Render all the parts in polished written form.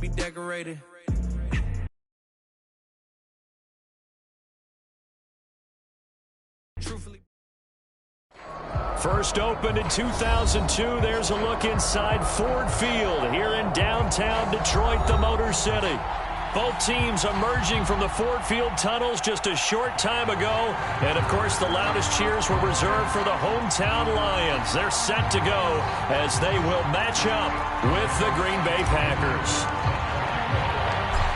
be decorated. Truthfully. First opened in 2002. There's a look inside Ford Field here in downtown Detroit, the Motor City. Both teams emerging from the Ford Field tunnels just a short time ago. And, of course, the loudest cheers were reserved for the hometown Lions. They're set to go as they will match up with the Green Bay Packers.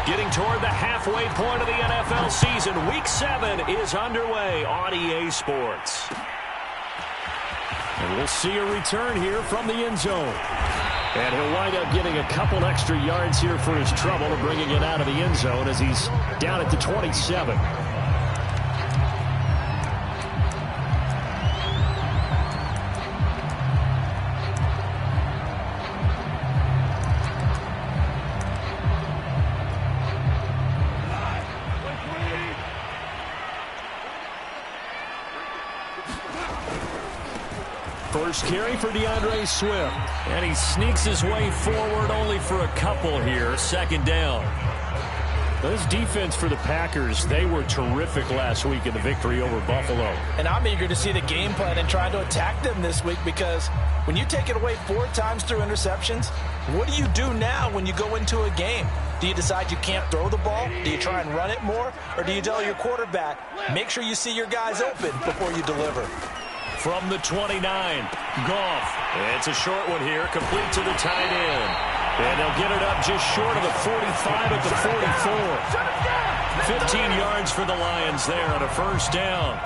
Getting toward the halfway point of the NFL season, Week 7 is underway on EA Sports. And we'll see a return here from the end zone. And he'll wind up getting a couple extra yards here for his trouble and bringing it out of the end zone as he's down at the 27. First carry for DeAndre Swift. And he sneaks his way forward only for a couple here. Second down. This defense for the Packers, they were terrific last week in the victory over Buffalo. And I'm eager to see the game plan and trying to attack them this week, because when you take it away 4 times through interceptions, what do you do now when you go into a game? Do you decide you can't throw the ball? Do you try and run it more? Or do you tell your quarterback, make sure you see your guys open before you deliver? From the 29, Goff. It's a short one here, complete to the tight end. And they'll get it up just short of the 45 at the 44. 15 yards for the Lions there on a first down.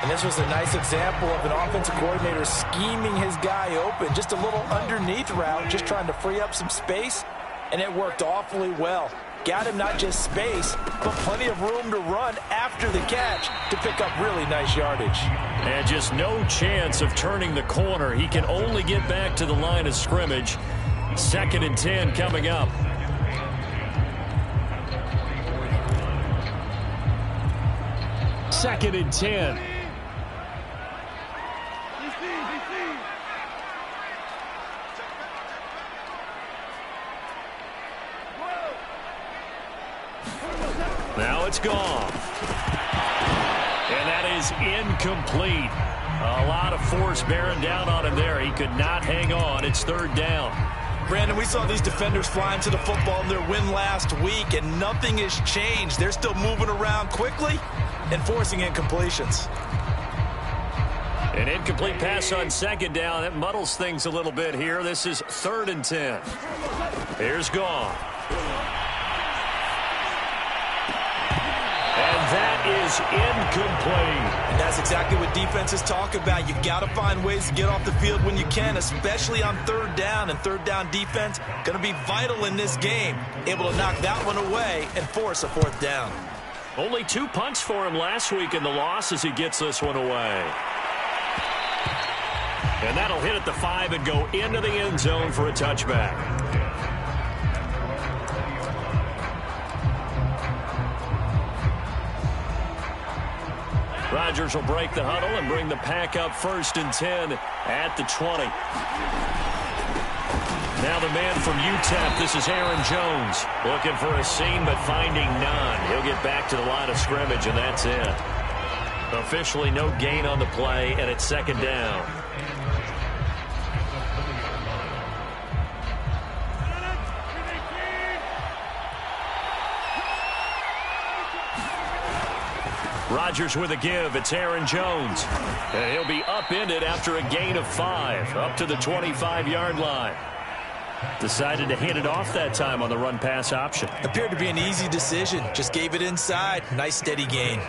And this was a nice example of an offensive coordinator scheming his guy open. Just a little underneath route, just trying to free up some space. And it worked awfully well. Got him not just space, but plenty of room to run after the catch to pick up really nice yardage. And just no chance of turning the corner. He can only get back to the line of scrimmage. 2nd and 10 coming up. Second and 10. Now it's gone. And that is incomplete. A lot of force bearing down on him there. He could not hang on. It's 3rd down. Brandon, we saw these defenders flying to the football in their win last week, and nothing has changed. They're still moving around quickly and forcing incompletions. An incomplete pass on 2nd down. That muddles things a little bit here. This is 3rd and 10. Here's Goff. That is incomplete. And that's exactly what defenses talk about. You've got to find ways to get off the field when you can, especially on 3rd down. And 3rd down defense going to be vital in this game. Able to knock that one away and force a 4th down. Only 2 punts for him last week in the loss as he gets this one away. And that'll hit at the 5 and go into the end zone for a touchback. Rodgers will break the huddle and bring the pack up 1st and 10 at the 20. Now the man from UTEP, this is Aaron Jones. Looking for a seam but finding none. He'll get back to the line of scrimmage, and that's it. Officially no gain on the play, and it's 2nd down. Rodgers with a give. It's Aaron Jones. And he'll be upended after a gain of 5, up to the 25-yard line. Decided to hand it off that time on the run-pass option. Appeared to be an easy decision. Just gave it inside. Nice steady gain.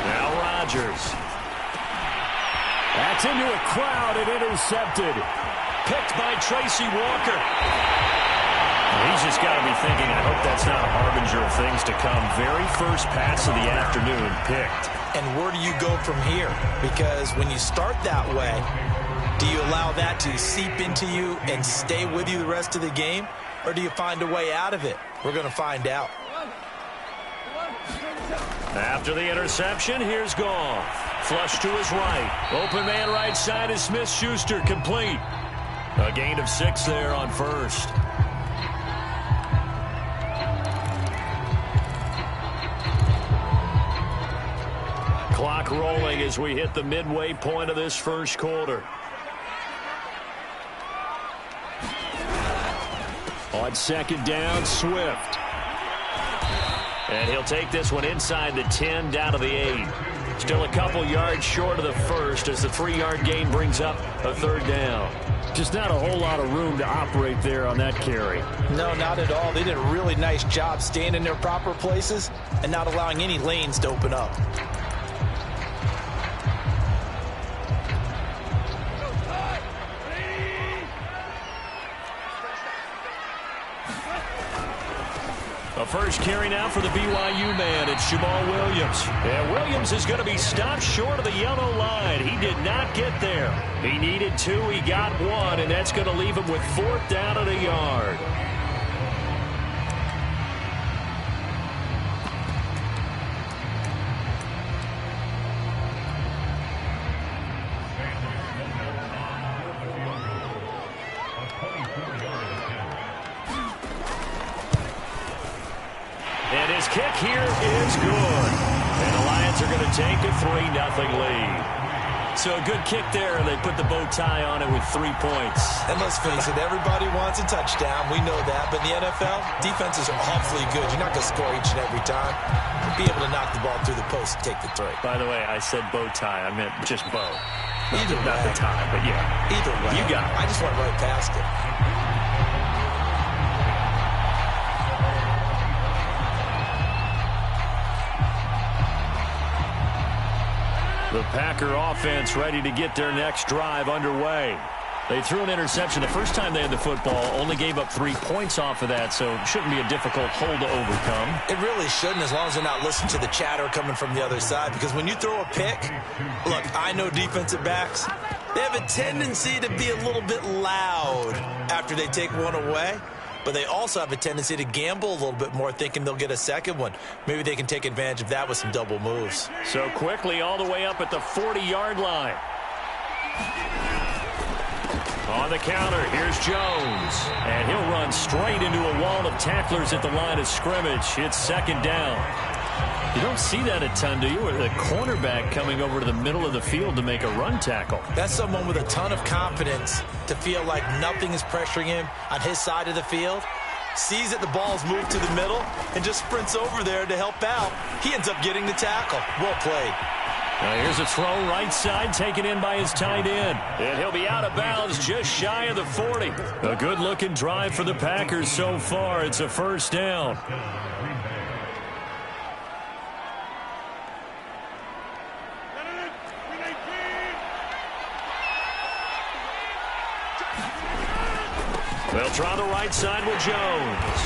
Now Rodgers. That's into a crowd and intercepted. Picked by Tracy Walker. He's just got to be thinking, I hope that's not a harbinger of things to come. Very first pass of the afternoon picked. And where do you go from here? Because when you start that way, do you allow that to seep into you and stay with you the rest of the game? Or do you find a way out of it? We're going to find out. After the interception, here's Goff. Flush to his right. Open man right side is Smith-Schuster, complete. A gain of 6 there on first. Clock rolling as we hit the midway point of this first quarter. On second down, Swift. And he'll take this one inside the 10, down to the 8. Still a couple yards short of the first as the 3-yard gain brings up a third down. Just not a whole lot of room to operate there on that carry. No, not at all. They did a really nice job staying in their proper places and not allowing any lanes to open up. A first carry now for the BYU man. It's Jamal Williams. And Williams is going to be stopped short of the yellow line. He did not get there. He needed 2. He got 1, and that's going to leave him with 4th down at a yard. And his kick here is good. And the Lions are going to take a 3-0 lead. So a good kick there, and they put the bow tie on it with 3 points. And let's face it, everybody wants a touchdown. We know that. But in the NFL, defenses are awfully good. You're not going to score each and every time. Be able to knock the ball through the post and take the 3. By the way, I said bow tie. I meant just bow. Either way. Not the tie, but yeah. Either way. You got it. I just went right past it. The Packer offense ready to get their next drive underway. They threw an interception the first time they had the football, only gave up 3 points off of that, so it shouldn't be a difficult hole to overcome. It really shouldn't, as long as they're not listening to the chatter coming from the other side, because when you throw a pick, look, I know defensive backs, they have a tendency to be a little bit loud after they take one away. But they also have a tendency to gamble a little bit more, thinking they'll get a second one. Maybe they can take advantage of that with some double moves. So quickly all the way up at the 40-yard line. On the counter, here's Jones. And he'll run straight into a wall of tacklers at the line of scrimmage. It's second down. You don't see that a ton, do you? Or the cornerback coming over to the middle of the field to make a run tackle. That's someone with a ton of confidence to feel like nothing is pressuring him on his side of the field. Sees that the ball's moved to the middle and just sprints over there to help out. He ends up getting the tackle. Well played. Now here's a throw right side taken in by his tight end. And he'll be out of bounds just shy of the 40. A good-looking drive for the Packers so far. It's a first down. They'll try the right side with Jones.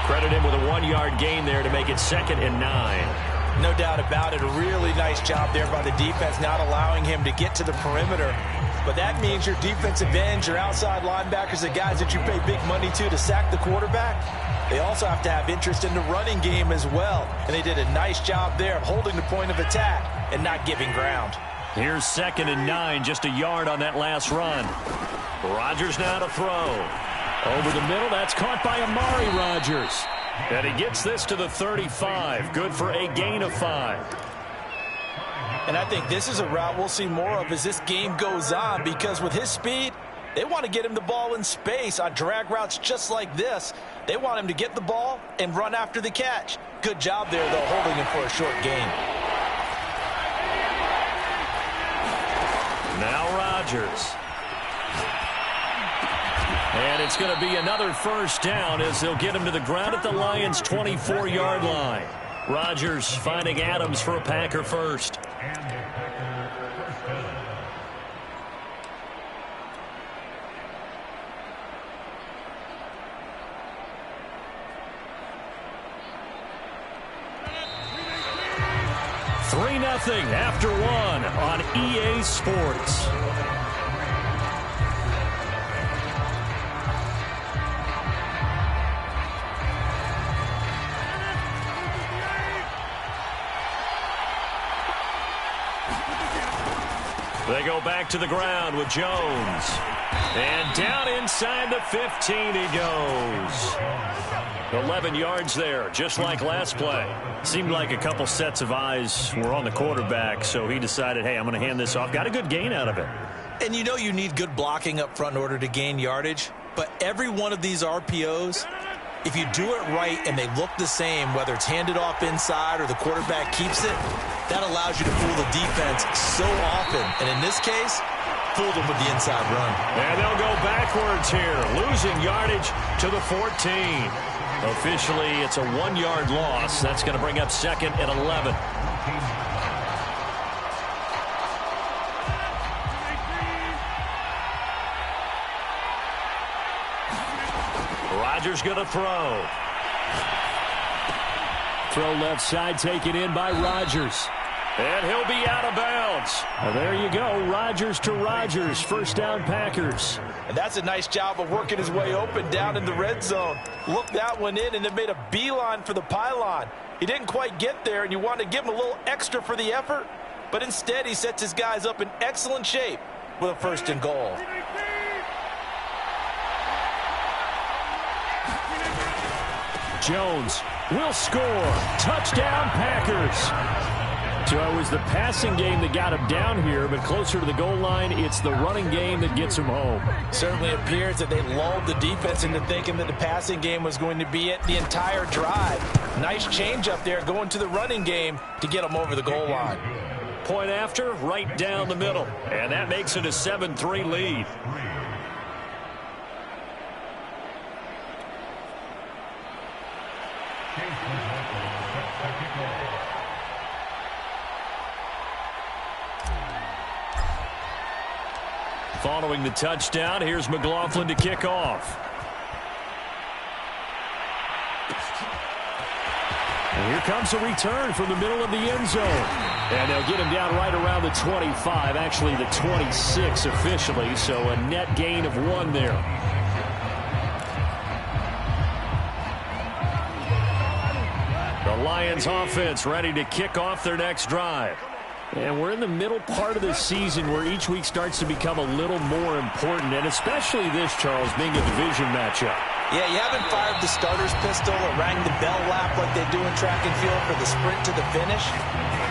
Credit him with a 1-yard gain there to make it 2nd and 9. No doubt about it. A really nice job there by the defense, not allowing him to get to the perimeter. But that means your defensive ends, your outside linebackers, the guys that you pay big money to sack the quarterback, they also have to have interest in the running game as well. And they did a nice job there of holding the point of attack and not giving ground. Here's 2nd and 9, just a yard on that last run. Rodgers now to throw. Over the middle, that's caught by Amari Rodgers. And he gets this to the 35. Good for a gain of 5. And I think this is a route we'll see more of as this game goes on, because with his speed, they want to get him the ball in space on drag routes just like this. They want him to get the ball and run after the catch. Good job there, though, holding him for a short gain. Now Rodgers. And it's going to be another first down as they'll get him to the ground at the Lions' 24-yard line. Rodgers finding Adams for a Packer first. Nothing after 1 on EA Sports. They go back to the ground with Jones. And down inside the 15 he goes. 11 yards there, just like last play. Seemed like a couple sets of eyes were on the quarterback, so he decided, hey, I'm going to hand this off. Got a good gain out of it. And you know you need good blocking up front in order to gain yardage, but every one of these RPOs, if you do it right and they look the same, whether it's handed off inside or the quarterback keeps it, that allows you to fool the defense so often. And in this case, fooled them with the inside run. And they'll go backwards here, losing yardage to the 14. Officially, it's a 1-yard loss. That's going to bring up 2nd and 11. Rodgers going to throw. Throw left side taken in by Rodgers. And he'll be out of bounds. Well, there you go. Rodgers to Rodgers. First down, Packers. And that's a nice job of working his way open down in the red zone. Looked that one in and then made a beeline for the pylon. He didn't quite get there, and you want to give him a little extra for the effort. But instead, he sets his guys up in excellent shape with a 1st and goal. Jones will score. Touchdown, Packers. So it was the passing game that got him down here, but closer to the goal line, it's the running game that gets him home. Certainly appears that they lulled the defense into thinking that the passing game was going to be it the entire drive. Nice change up there going to the running game to get them over the goal line. Point after, right down the middle. And that makes it a 7-3 lead. Following the touchdown, here's McLaughlin to kick off. And here comes a return from the middle of the end zone. And they'll get him down right around the 25, actually the 26 officially, so a net gain of 1 there. The Lions offense ready to kick off their next drive. And we're in the middle part of the season where each week starts to become a little more important, and especially this, Charles, being a division matchup. Yeah, you haven't fired the starter's pistol or rang the bell lap like they do in track and field for the sprint to the finish,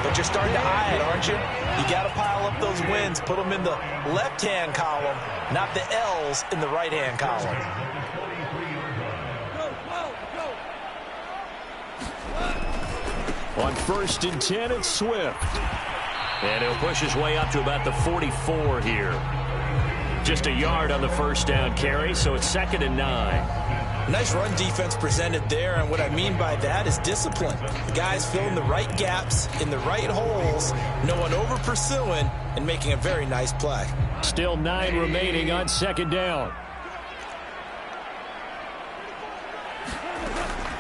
but you're starting to eye it, aren't you? You got to pile up those wins, put them in the left-hand column, not the L's in the right-hand column. On 1st and 10, it's Swift. And he'll push his way up to about the 44 here. Just a yard on the first down carry, so it's 2nd and 9. Nice run defense presented there, and what I mean by that is discipline. The guys filling the right gaps in the right holes, no one over pursuing, and making a very nice play. Still 9 remaining on 2nd down.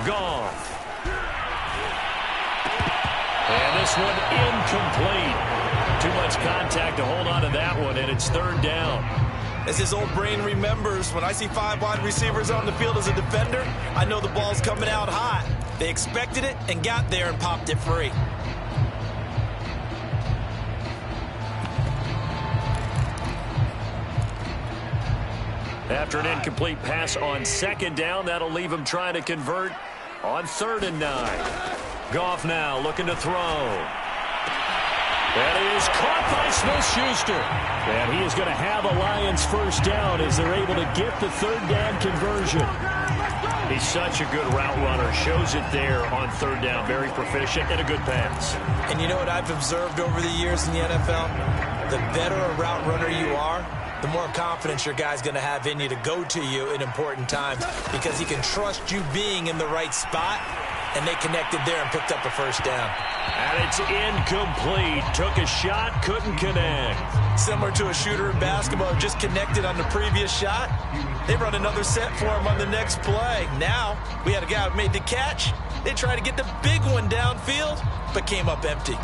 Goff. And this one incomplete. Too much contact to hold on to that one, and it's 3rd down. As his old brain remembers, when I see 5 wide receivers on the field as a defender, I know the ball's coming out hot. They expected it and got there and popped it free. After an incomplete pass on 2nd down, that'll leave him trying to convert on 3rd and 9. Goff now looking to throw. That is caught by Smith-Schuster. And he is going to have a Lions first down as they're able to get the 3rd down conversion. He's such a good route runner. Shows it there on 3rd down. Very proficient and a good pass. And you know what I've observed over the years in the NFL? The better a route runner you are, the more confidence your guy's going to have in you to go to you in important times because he can trust you being in the right spot. And they connected there and picked up the first down. And it's incomplete. Took a shot, couldn't connect. Similar to a shooter in basketball, just connected on the previous shot. They run another set for him on the next play. Now, we had a guy who made the catch. They tried to get the big one downfield, but came up empty.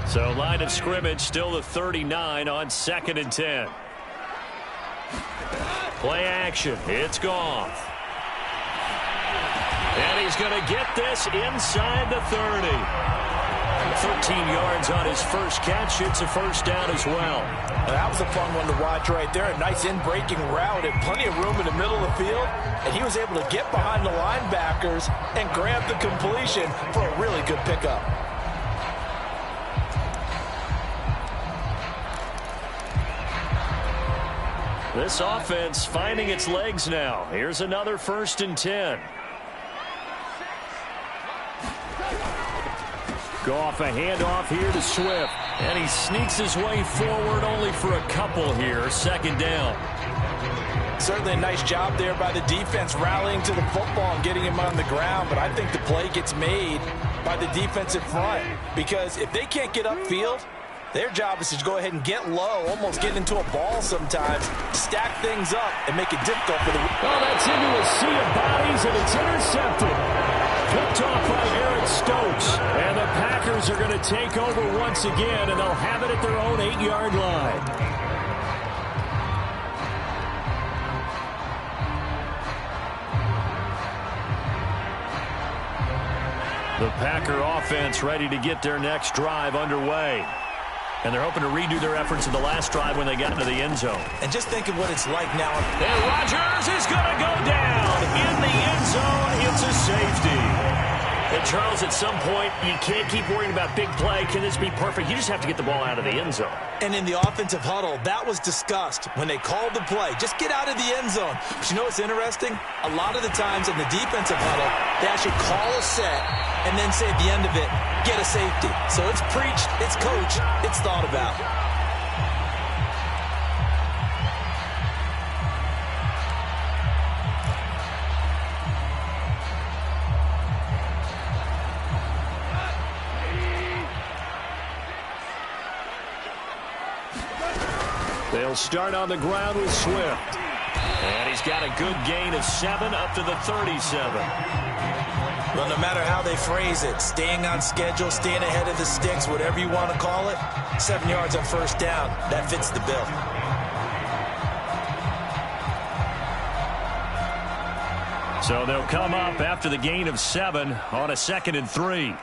So line of scrimmage still the 39 on 2nd and 10. Play action. It's Goff. And he's going to get this inside the 30. 13 yards on his first catch. It's a first down as well. That was a fun one to watch right there. A nice in-breaking route and plenty of room in the middle of the field. And he was able to get behind the linebackers and grab the completion for a really good pickup. This offense finding its legs now. Here's another 1st and 10. Goff, a handoff here to Swift. And he sneaks his way forward only for a couple here. 2nd down. Certainly a nice job there by the defense rallying to the football and getting him on the ground. But I think the play gets made by the defensive front. Because if they can't get upfield, their job is to go ahead and get low, almost get into a ball sometimes, stack things up, and make it difficult for the... Oh, that's into a sea of bodies, and it's intercepted. Picked off by Eric Stokes. And the Packers are going to take over once again, and they'll have it at their own 8-yard line. The Packer offense ready to get their next drive underway. And they're hoping to redo their efforts in the last drive when they got into the end zone. And just think of what it's like now. And Rodgers is going to go down in the end zone. It's a safety. And Charles, at some point, you can't keep worrying about big play. Can this be perfect? You just have to get the ball out of the end zone. And in the offensive huddle, that was discussed when they called the play. Just get out of the end zone. But you know what's interesting? A lot of the times in the defensive huddle, they actually call a set and then say at the end of it, get a safety. So it's preached, it's coached, it's thought about. They'll start on the ground with Swift. And he's got a good gain of 7 up to the 37. Well, no matter how they phrase it, staying on schedule, staying ahead of the sticks, whatever you want to call it, 7 yards on 1st down, that fits the bill. So they'll come up after the gain of 7 on a 2nd and 3.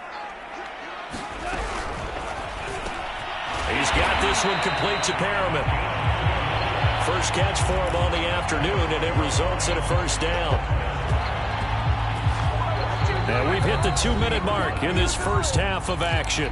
He's got this one complete to Perriman. First catch for him on the afternoon, and it results in a 1st down. And we've hit the 2-minute mark in this first half of action.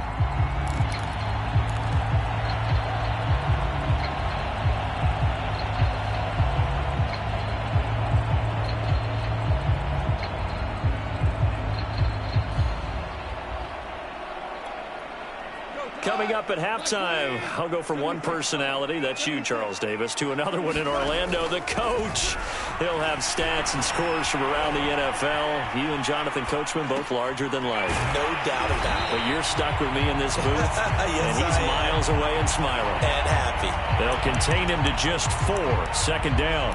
Coming up at halftime, I'll go from one personality, that's you, Charles Davis, to another one in Orlando, the coach. He'll have stats and scores from around the NFL. You and Jonathan Coachman, both larger than life. No doubt about it. But you're stuck with me in this booth, yes, and he's miles away and smiling. And happy. They'll contain him to just 4, 2nd down.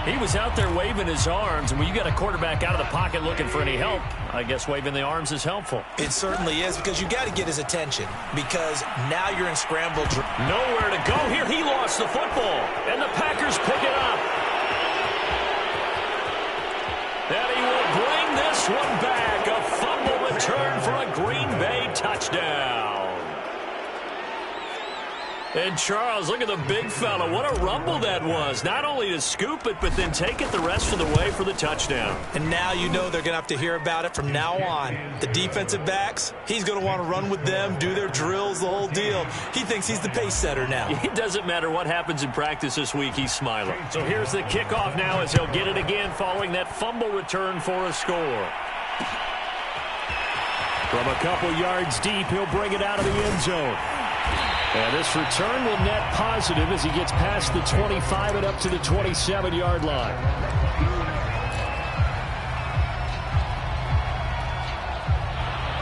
He was out there waving his arms, and when you got a quarterback out of the pocket looking for any help, I guess waving the arms is helpful. It certainly is, because you got to get his attention, because now you're in scramble. Nowhere to go here. He lost the football, and the Packers pick it up. And he will bring this one back. A fumble return for a Green Bay touchdown. And Charles, look at the big fella. What a rumble that was. Not only to scoop it, but then take it the rest of the way for the touchdown. And now you know they're going to have to hear about it from now on. The defensive backs, he's going to want to run with them, do their drills, the whole deal. He thinks he's the pace setter now. It doesn't matter what happens in practice this week, he's smiling. So here's the kickoff now as he'll get it again following that fumble return for a score. From a couple yards deep, he'll bring it out of the end zone. And this return will net positive as he gets past the 25 and up to the 27-yard line.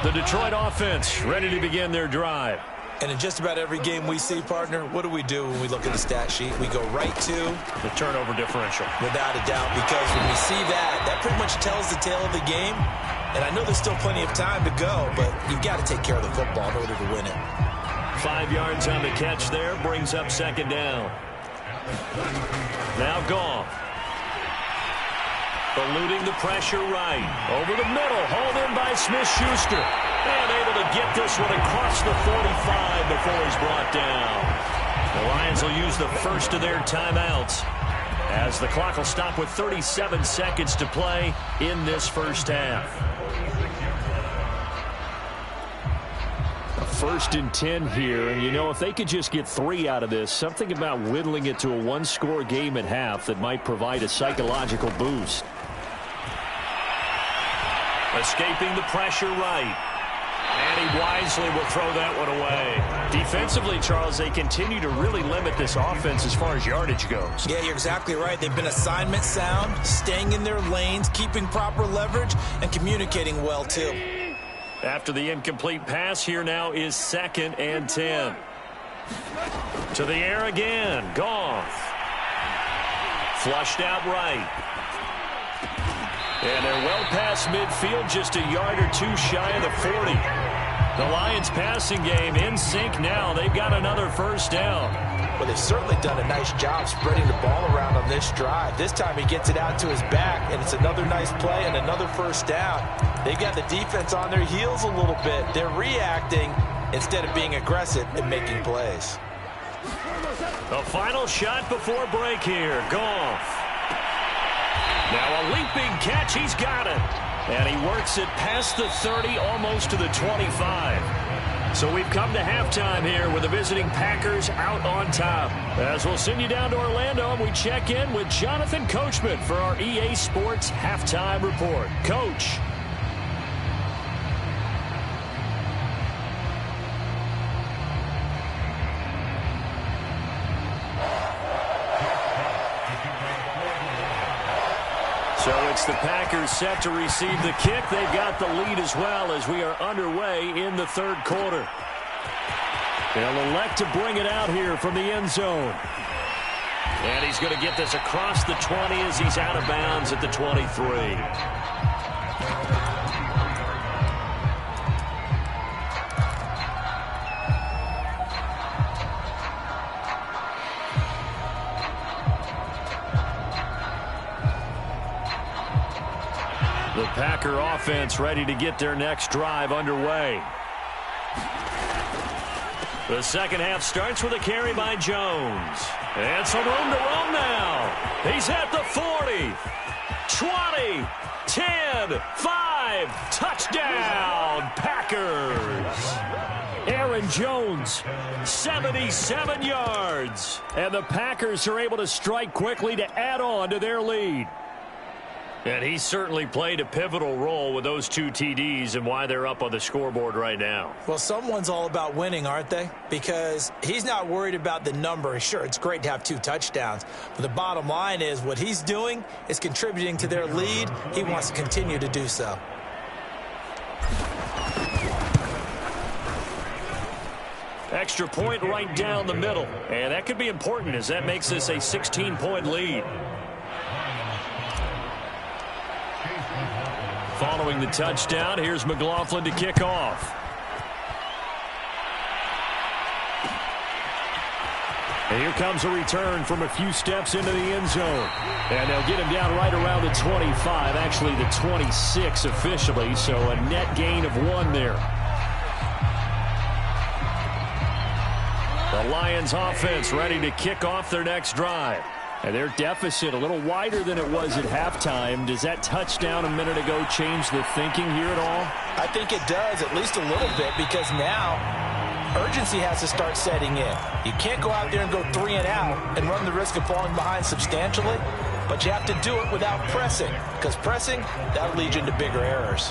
The Detroit offense ready to begin their drive. And in just about every game we see, partner, what do we do when we look at the stat sheet? We go right to the turnover differential. Without a doubt, because when we see that, that pretty much tells the tale of the game. And I know there's still plenty of time to go, but you've got to take care of the football in order to win it. 5 yards on the catch there, brings up 2nd down. Now Goff. Eluding the pressure right. Over the middle. Hauled in by Smith-Schuster. And able to get this one across the 45 before he's brought down. The Lions will use the first of their timeouts, as the clock will stop with 37 seconds to play in this first half. A 1st and 10 here, and you know, if they could just get 3 out of this, something about whittling it to a one-score game at half that might provide a psychological boost. Escaping the pressure right. And he wisely will throw that one away. Defensively, Charles, they continue to really limit this offense as far as yardage goes. Yeah, you're exactly right. They've been assignment sound, staying in their lanes, keeping proper leverage, and communicating well, too. After the incomplete pass, here now is 2nd and 10. To the air again. Goff. Flushed out right. And they're well past midfield, just a yard or two shy of the 40. The Lions passing game in sync now. They've got another first down. Well, they've certainly done a nice job spreading the ball around on this drive. This time he gets it out to his back, and it's another nice play and another first down. They've got the defense on their heels a little bit. They're reacting instead of being aggressive and making plays. The final shot before break here. Goff. Now a leaping catch. He's got it. And he works it past the 30, almost to the 25. So we've come to halftime here with the visiting Packers out on top. As we'll send you down to Orlando, and we check in with Jonathan Coachman for our EA Sports Halftime Report. Coach. So it's the Packers set to receive the kick. They've got the lead as well as we are underway in the 3rd quarter. They'll elect to bring it out here from the end zone. And he's going to get this across the 20 as he's out of bounds at the 23. The Packer offense ready to get their next drive underway. The second half starts with a carry by Jones. And some room to roam now. He's at the 40, 20, 10, 5, touchdown, Packers. Aaron Jones, 77 yards. And the Packers are able to strike quickly to add on to their lead. And he certainly played a pivotal role with those 2 TDs and why they're up on the scoreboard right now. Well, someone's all about winning, aren't they? Because he's not worried about the number. Sure, it's great to have 2 touchdowns. But the bottom line is what he's doing is contributing to their lead. He wants to continue to do so. Extra point right down the middle. And that could be important as that makes this a 16-point lead. Following the touchdown, here's McLaughlin to kick off. And here comes a return from a few steps into the end zone. And they'll get him down right around the 25, actually the 26 officially, so a net gain of 1 there. The Lions offense ready to kick off their next drive. And their deficit a little wider than it was at halftime. Does that touchdown a minute ago change the thinking here at all? I think it does, at least a little bit, because now urgency has to start setting in. You can't go out there and go 3 and out and run the risk of falling behind substantially, but you have to do it without pressing, because pressing, that'll lead you into bigger errors.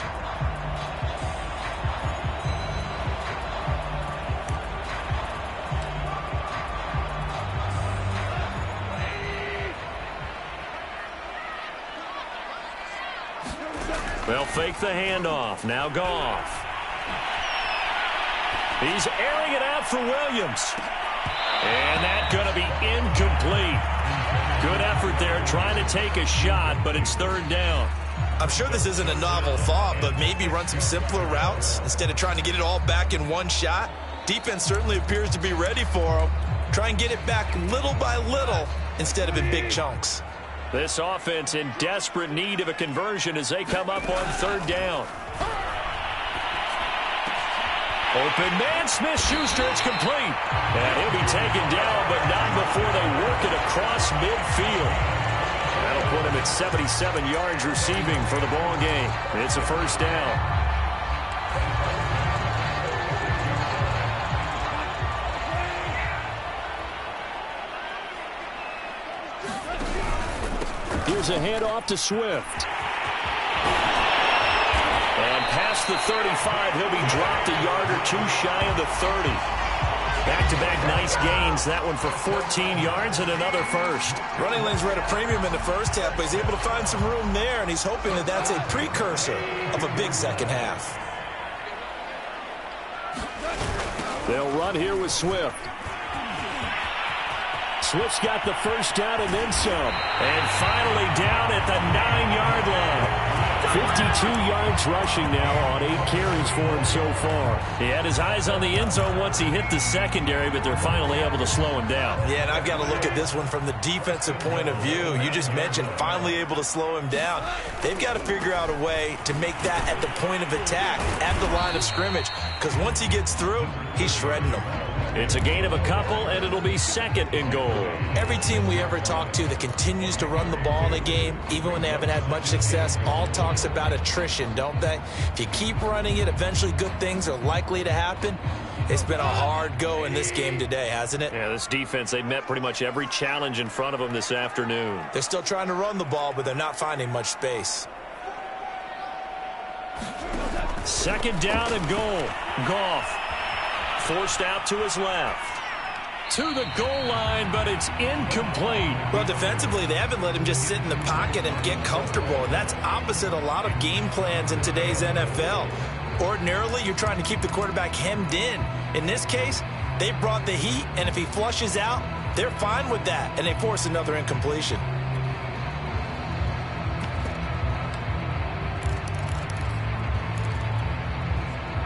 They'll fake the handoff. Now Goff. He's airing it out for Williams. And that's going to be incomplete. Good effort there trying to take a shot, but it's 3rd down. I'm sure this isn't a novel thought, but maybe run some simpler routes instead of trying to get it all back in one shot. Defense certainly appears to be ready for him. Try and get it back little by little instead of in big chunks. This offense in desperate need of a conversion as they come up on third down. Open man, Smith-Schuster, it's complete. And he'll be taken down, but not before they work it across midfield. That'll put him at 77 yards receiving for the ball game. It's a first down. Here's a handoff to Swift. And past the 35, he'll be dropped a yard or two shy of the 30. Back-to-back nice gains. That one for 14 yards and another first. Running lanes were at a premium in the first half, but he's able to find some room there, and he's hoping that that's a precursor of a big second half. They'll run here with Swift. Swift's got the first down and then some. And finally down at the 9-yard line. 52 yards rushing now on 8 carries for him so far. He had his eyes on the end zone once he hit the secondary, but they're finally able to slow him down. Yeah, and I've got to look at this one from the defensive point of view. You just mentioned finally able to slow him down. They've got to figure out a way to make that at the point of attack, at the line of scrimmage, because once he gets through, he's shredding them. It's a gain of a couple, and it'll be second and goal. Every team we ever talk to that continues to run the ball in a game, even when they haven't had much success, all talks about attrition, don't they? If you keep running it, eventually good things are likely to happen. It's been a hard go in this game today, hasn't it? Yeah, this defense, they met pretty much every challenge in front of them this afternoon. They're still trying to run the ball, but they're not finding much space. Second down and goal. Goff forced out to his left. To the goal line, but it's incomplete. Well, defensively, they haven't let him just sit in the pocket and get comfortable, and that's opposite a lot of game plans in today's NFL. Ordinarily, you're trying to keep the quarterback hemmed in. In this case, they brought the heat, and if he flushes out, they're fine with that, and they force another incompletion.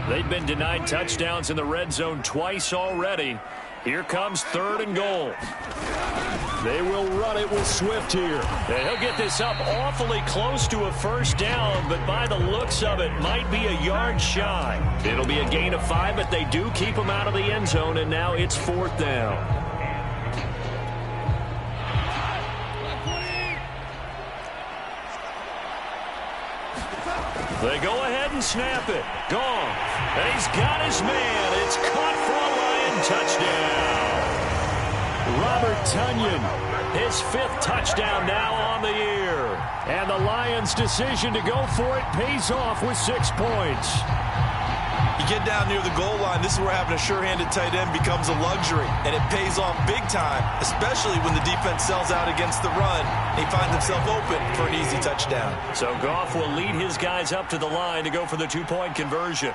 They've been denied touchdowns in the red zone twice already. Here comes third and goal. They will run it with Swift here. And he'll get this up awfully close to a first down, but by the looks of it, might be a yard shy. It'll be a gain of 5, but they do keep him out of the end zone, and now it's fourth down. They go ahead and snap it. Gone. And he's got his man. It's caught for a Lion touchdown. Robert Tonyan, his 5th touchdown now on the year. And the Lions' decision to go for it pays off with 6 points. You get down near the goal line, this is where having a sure-handed tight end becomes a luxury, and it pays off big time, especially when the defense sells out against the run, and he finds himself open for an easy touchdown. So Goff will lead his guys up to the line to go for the 2-point conversion.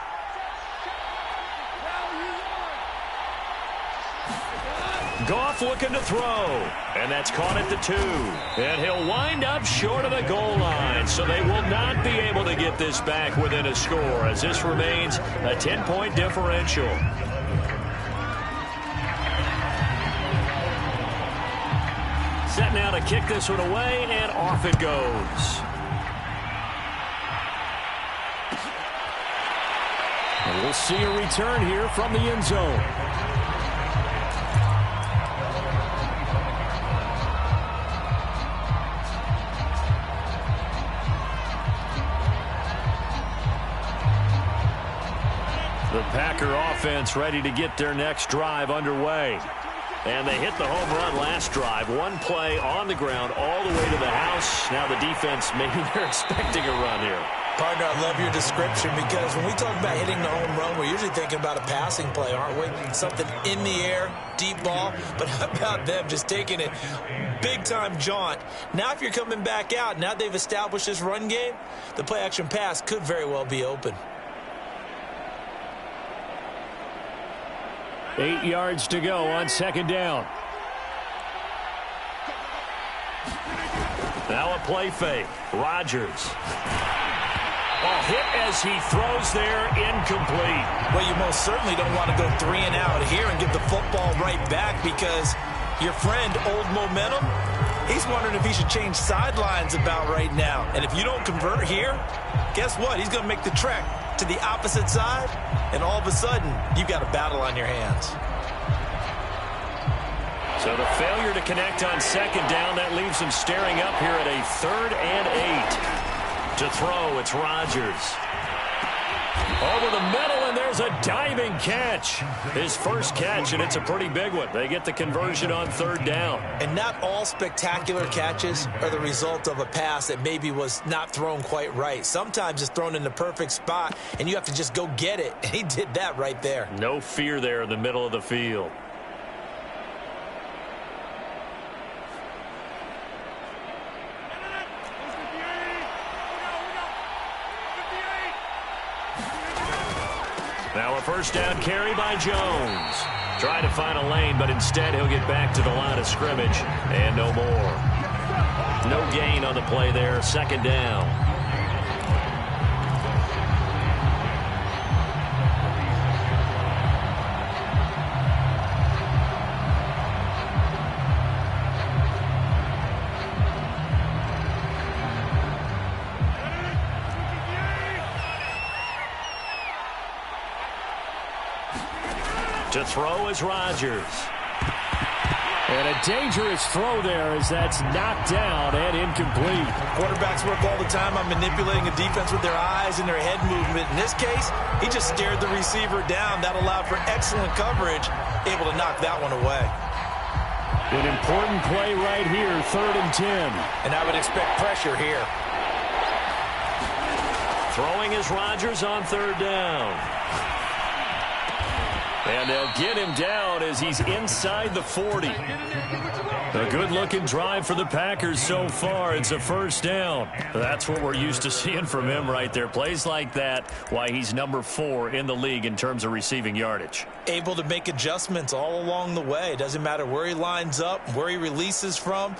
Goff looking to throw, and that's caught at the 2. And he'll wind up short of the goal line, so they will not be able to get this back within a score, as this remains a 10-point differential. Set now to kick this one away, and off it goes. And we'll see a return here from the end zone. The Packer offense ready to get their next drive underway. And they hit the home run last drive. One play on the ground all the way to the house. Now the defense, maybe they're expecting a run here. Partner, I love your description, because when we talk about hitting the home run, we're usually thinking about a passing play, aren't we? Something in the air, deep ball. But how about them just taking it big-time jaunt? Now if you're coming back out, now they've established this run game, the play-action pass could very well be open. 8 yards to go on second down. Now a play fake. Rodgers. A hit as he throws there, incomplete. Well, you most certainly don't want to go 3 and out here and give the football right back, because Your friend, Old Momentum, he's wondering if he should change sidelines about right now. And if you don't convert here, guess what? He's going to make the trek to the opposite side, and all of a sudden, you've got a battle on your hands. So the failure to connect on second down, that leaves him staring up here at a 3rd and 8. To throw, it's Rodgers. Over the middle, and there's a diving catch. His first catch, and it's a pretty big one. They get the conversion on 3rd down. And not all spectacular catches are the result of a pass that maybe was not thrown quite right. Sometimes it's thrown in the perfect spot, and you have to just go get it. And he did that right there. No fear there in the middle of the field. Now a first down carry by Jones. Trying to find a lane, but instead he'll get back to the line of scrimmage and no more. No gain on the play there. 2nd down. To throw is Rodgers. And a dangerous throw there as that's knocked down and incomplete. Quarterbacks work all the time on manipulating a defense with their eyes and their head movement. In this case, he just stared the receiver down. That allowed for excellent coverage, able to knock that one away. An important play right here, 3rd and 10. And I would expect pressure here. Throwing is Rodgers on 3rd down. And they'll get him down as he's inside the 40. A good-looking drive for the Packers so far. It's a 1st down. That's what we're used to seeing from him right there. Plays like that, why he's number 4 in the league in terms of receiving yardage. Able to make adjustments all along the way. Doesn't matter where he lines up, where he releases from.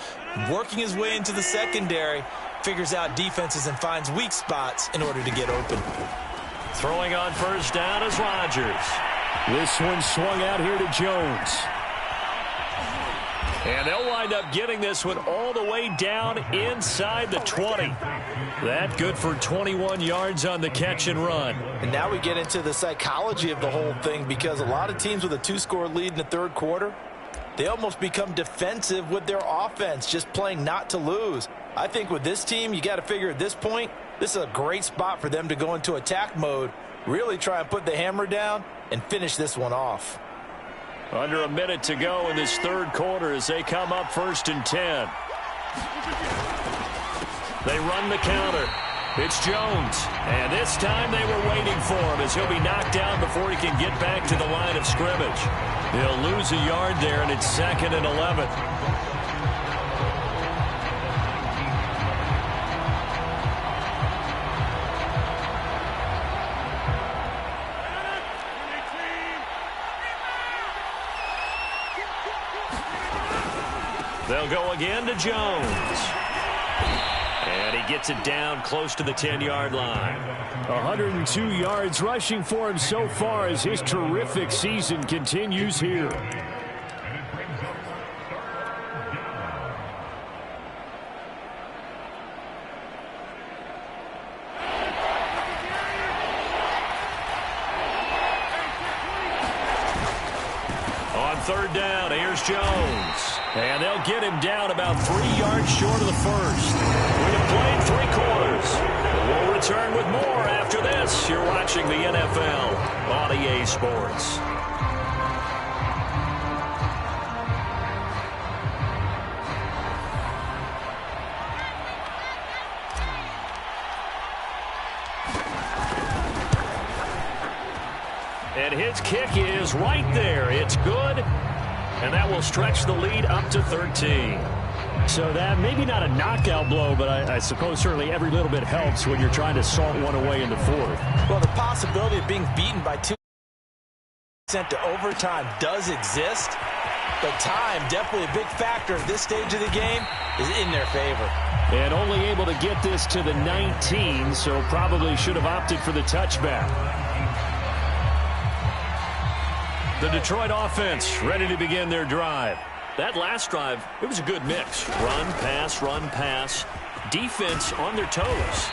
Working his way into the secondary, figures out defenses and finds weak spots in order to get open. Throwing on 1st down is Rodgers. This one swung out here to Jones. And they'll wind up getting this one all the way down inside the 20. That good for 21 yards on the catch and run. And now we get into the psychology of the whole thing, because a lot of teams with a 2-score lead in the 3rd quarter, they almost become defensive with their offense, just playing not to lose. I think with this team, you got to figure at this point, this is a great spot for them to go into attack mode, really try and put the hammer down and finish this one off. Under a minute to go in this 3rd quarter as they come up 1st and 10. They run the counter. It's Jones. And this time they were waiting for him as he'll be knocked down before he can get back to the line of scrimmage. He'll lose a yard there, and it's 2nd and 11. They'll go again to Jones. And he gets it down close to the 10-yard line. 102 yards rushing for him so far as his terrific season continues here. On 3rd down, here's Jones. And they'll get him down about 3 yards short of the 1st. We have played 3 quarters. We'll return with more after this. You're watching the NFL on EA Sports. And his kick is right there. It's good. And that will stretch the lead up to 13. So that maybe not a knockout blow, but I suppose certainly every little bit helps when you're trying to salt one away in the 4th. Well, the possibility of being beaten by 2 sent to overtime does exist, but time, definitely a big factor at this stage of the game, is in their favor. And only able to get this to the 19, so probably should have opted for the touchback. The Detroit offense ready to begin their drive. That last drive, it was a good mix. Run, pass, defense on their toes.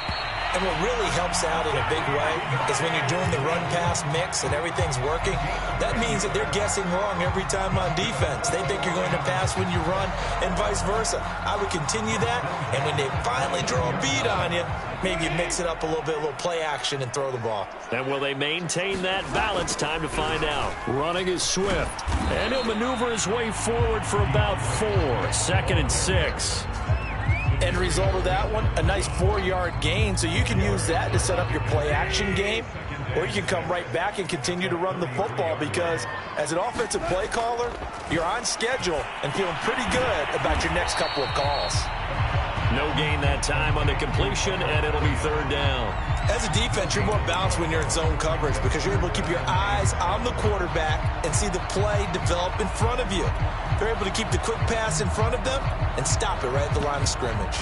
And what really helps out in a big way is when you're doing the run-pass mix and everything's working, that means that they're guessing wrong every time on defense. They think you're going to pass when you run and vice versa. I would continue that, and when they finally draw a beat on you, maybe you mix it up a little bit, a little play action, and throw the ball. And will they maintain that balance? Time to find out. Running is Swift, and he'll maneuver his way forward for about 4. 2nd and 6. End result of that one, a nice 4-yard gain, so you can use that to set up your play-action game, or you can come right back and continue to run the football because as an offensive play caller, you're on schedule and feeling pretty good about your next couple of calls. No gain that time on the completion, and it'll be 3rd down. As a defense, you're more balanced when you're in zone coverage because you're able to keep your eyes on the quarterback and see the play develop in front of you. They're able to keep the quick pass in front of them and stop it right at the line of scrimmage.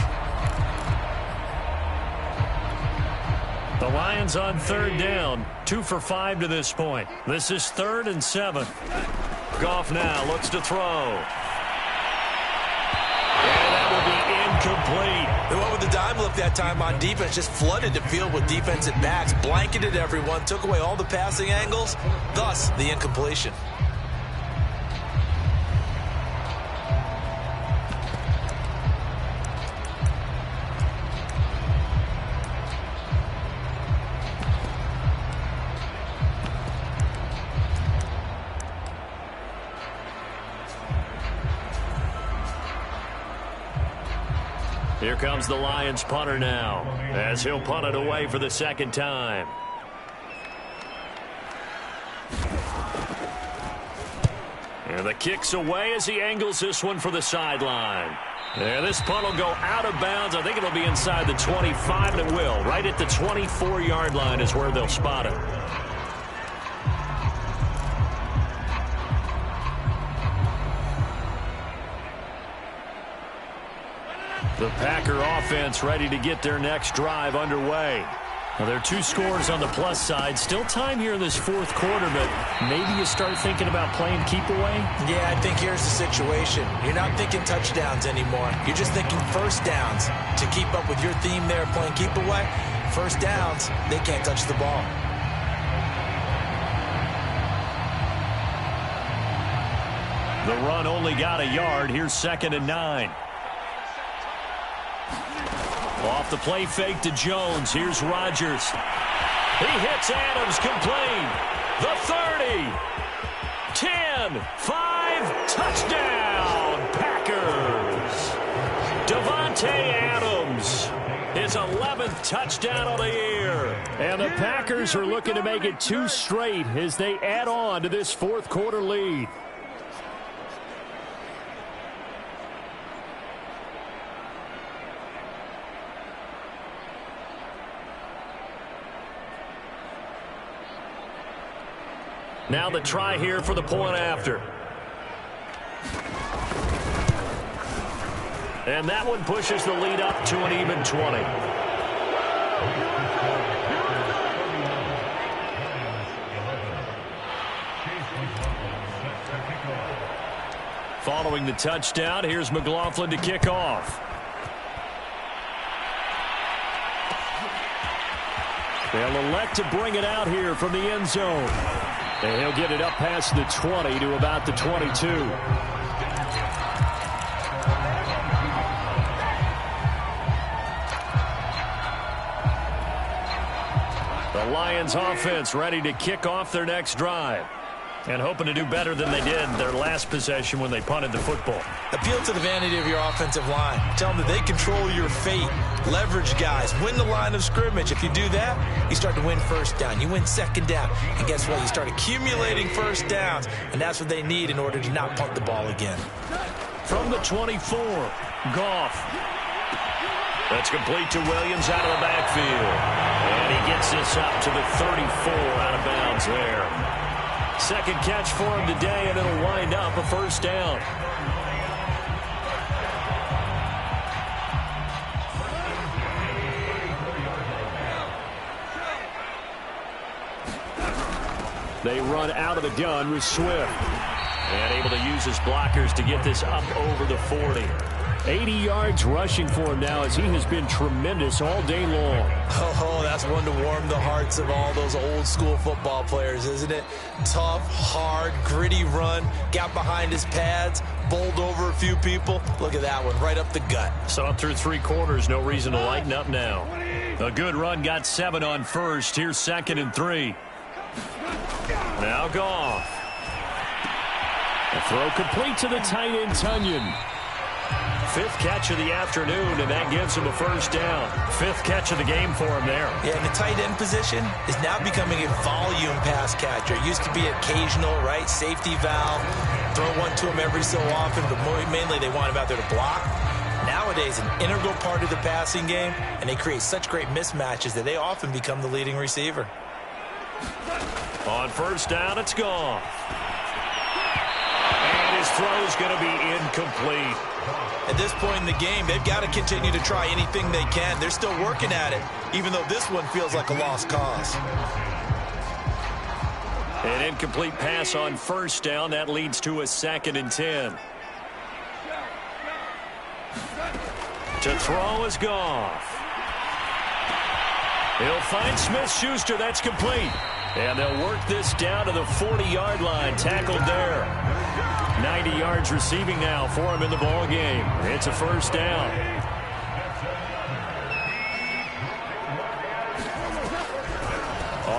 The Lions on 3rd down, 2 for 5 to this point. This is 3rd and 7. Goff now looks to throw. And that will be incomplete. They went with the dime look that time on defense, just flooded the field with defensive backs, blanketed everyone, took away all the passing angles, thus the incompletion. Here comes the Lions punter now, as he'll punt it away for the 2nd time. And the kick's away as he angles this one for the sideline. Yeah, this punt will go out of bounds. I think it'll be inside the 25, and it will. Right at the 24-yard line is where they'll spot it. The Packer offense ready to get their next drive underway. Now, there are 2 scores on the plus side. Still time here in this 4th quarter, but maybe you start thinking about playing keep away? Yeah, I think here's the situation. You're not thinking touchdowns anymore. You're just thinking first downs. To keep up with your theme there, playing keep away, first downs, they can't touch the ball. The run only got a yard. Here's 2nd and 9. Off the play fake to Jones. Here's Rodgers. He hits Adams, complete. The 30. 10. 5. Touchdown, Packers. Davante Adams. His 11th touchdown of the year. And the Packers are looking to make it 2 straight as they add on to this 4th quarter lead. Now the try here for the point after. And that one pushes the lead up to an even 20. Following the touchdown, here's McLaughlin to kick off. They'll elect to bring it out here from the end zone. And he'll get it up past the 20 to about the 22. The Lions offense ready to kick off their next drive. And hoping to do better than they did their last possession when they punted the football. Appeal to the vanity of your offensive line. Tell them that they control your fate. Leverage guys. Win the line of scrimmage. If you do that, you start to win first down. You win 2nd down. And guess what? You start accumulating first downs. And that's what they need in order to not punt the ball again. From the 24, Goff. That's complete to Williams out of the backfield. And he gets this up to the 34 out of bounds there. 2nd catch for him today, and it'll wind up a first down. They run out of the gun with Swift. And able to uses blockers to get this up over the 40. 80 yards rushing for him now as he has been tremendous all day long. Oh, that's one to warm the hearts of all those old school football players, isn't it? Tough, hard, gritty run, got behind his pads, bowled over a few people. Look at that one, right up the gut. So up through 3 quarters, no reason to lighten up now. A good run, got 7 on first. Here's 2nd and 3. Now Goff. A throw complete to the tight end, Tunyon. 5th catch of the afternoon, and that gives him a first down. 5th catch of the game for him there. Yeah, and the tight end position is now becoming a volume pass catcher. It used to be occasional, right? Safety valve. Throw one to him every so often, but mainly they want him out there to block. Nowadays, an integral part of the passing game, and they create such great mismatches that they often become the leading receiver. On first down, it's Goff. And his throw's going to be incomplete. At this point in the game, they've got to continue to try anything they can. They're still working at it, even though this one feels like a lost cause. An incomplete pass on first down. That leads to a 2nd and 10. To throw is Goff. He'll find Smith-Schuster. That's complete. And they'll work this down to the 40-yard line. Tackled there. 90 yards receiving now for him in the ball game. It's a first down.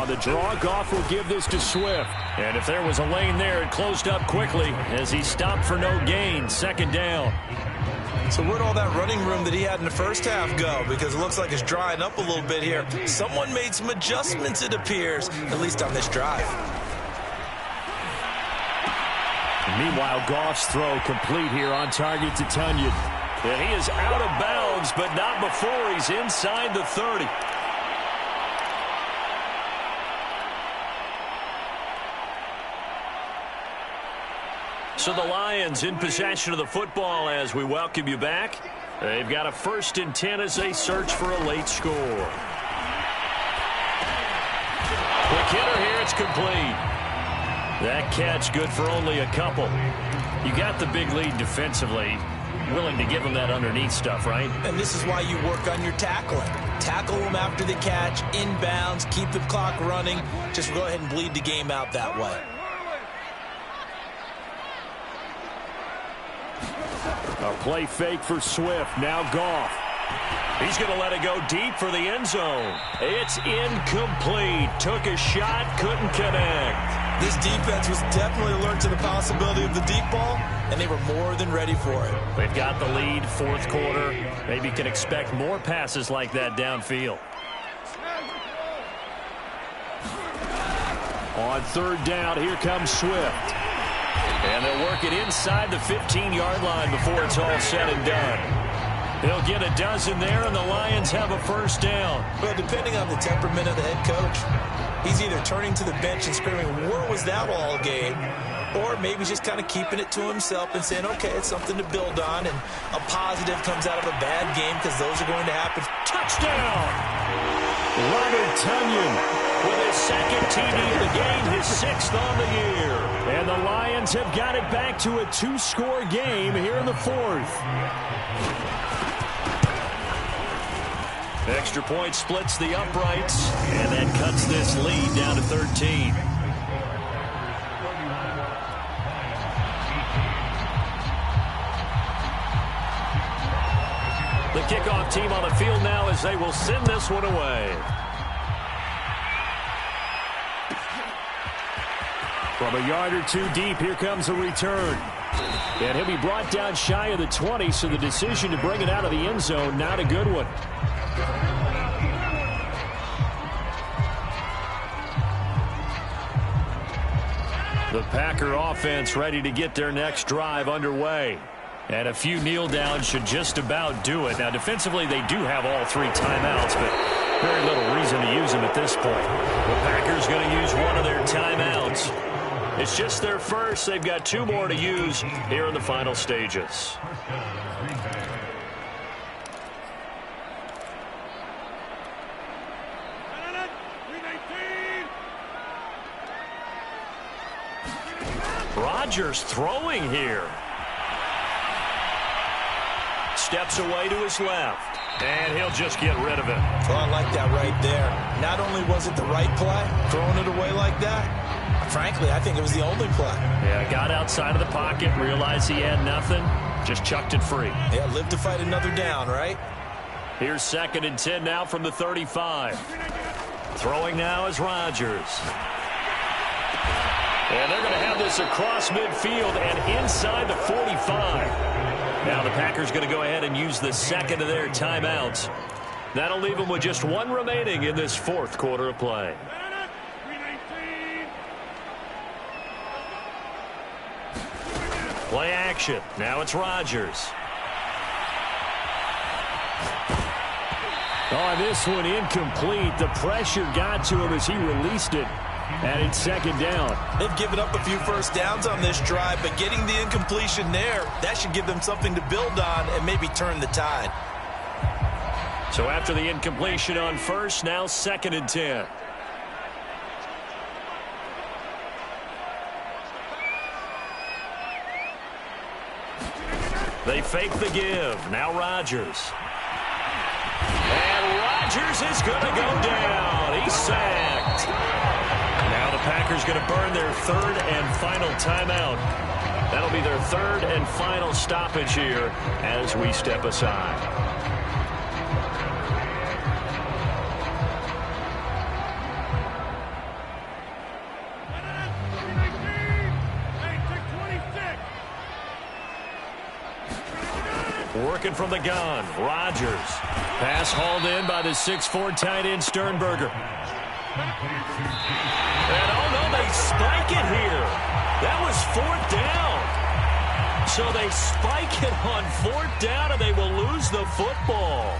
On the draw, Goff will give this to Swift. And if there was a lane there, it closed up quickly as he stopped for no gain. 2nd down. So where'd all that running room that he had in the first half go? Because it looks like it's drying up a little bit here. Someone made some adjustments, it appears, at least on this drive. Meanwhile, Goff's throw complete here on target to Tunyon. And he is out of bounds, but not before he's inside the 30. So the Lions in possession of the football as we welcome you back. They've got a 1st and 10 as they search for a late score. Quick hitter here, it's complete. That catch good for only a couple. You got the big lead defensively. Willing to give them that underneath stuff, right? And this is why you work on your tackling. Tackle them after the catch, inbounds, keep the clock running. Just go ahead and bleed the game out that way. A play fake for Swift. Now Goff. He's going to let it go deep for the end zone. It's incomplete. Took a shot, couldn't connect. This defense was definitely alert to the possibility of the deep ball, and they were more than ready for it. They've got the lead, 4th quarter. Maybe can expect more passes like that downfield. On 3rd down, here comes Swift. And they'll work it inside the 15-yard line before it's all said and done. They'll get a dozen there, and the Lions have a first down. Well, depending on the temperament of the head coach, he's either turning to the bench and screaming, "Where was that all game?" Or maybe just kind of keeping it to himself and saying, okay, it's something to build on, and a positive comes out of a bad game because those are going to happen. Touchdown! Robert Tunyon with his 2nd TD of the game, his 6th on the year. And the Lions have got it back to a 2-score game here in the 4th. Extra point splits the uprights, and that cuts this lead down to 13. The kickoff team on the field now as they will send this one away. From a yard or two deep, here comes a return. And he'll be brought down shy of the 20, so the decision to bring it out of the end zone, not a good one. The Packer offense ready to get their next drive underway. And a few kneel downs should just about do it. Now, defensively, they do have all 3 timeouts, but very little reason to use them at this point. The Packers going to use one of their timeouts. It's just their first. They've got 2 more to use here in the final stages. Rodgers throwing here. Steps away to his left. And he'll just get rid of it. Well, I like that right there. Not only was it the right play, throwing it away like that, frankly, I think it was the only play. Yeah, got outside of the pocket, realized he had nothing, just chucked it free. Yeah, live to fight another down, right? Here's 2nd and 10 now from the 35. Throwing now is Rodgers. And they're going to have this across midfield and inside the 45. Now the Packers going to go ahead and use the second of their timeouts. That'll leave them with just one remaining in this 4th quarter of play. Play action. Now it's Rodgers. Oh, this one incomplete. The pressure got to him as he released it. And it's 2nd down. They've given up a few first downs on this drive, but getting the incompletion there, that should give them something to build on and maybe turn the tide. So after the incompletion on first, now 2nd and 10. They fake the give. Now Rodgers. And Rodgers is going to go down. He's sacked. Now the Packers going to burn their 3rd and final timeout. That'll be their 3rd and final stoppage here as we step aside. Working from the gun, Rodgers. Pass hauled in by the 6'4" tight end Sternberger. And oh no, they spike it here. That was 4th down. So they spike it on 4th down and they will lose the football.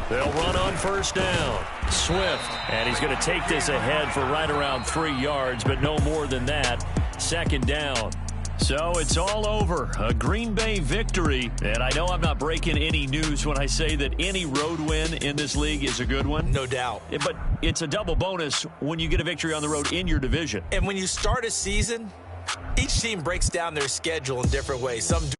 They'll run on 1st down. Swift, and he's going to take this ahead for right around 3 yards, but no more than that. 2nd down. So it's all over. A Green Bay victory. And I know I'm not breaking any news when I say that any road win in this league is a good one. No doubt. But it's a double bonus when you get a victory on the road in your division. And when you start a season, each team breaks down their schedule in different ways. Some do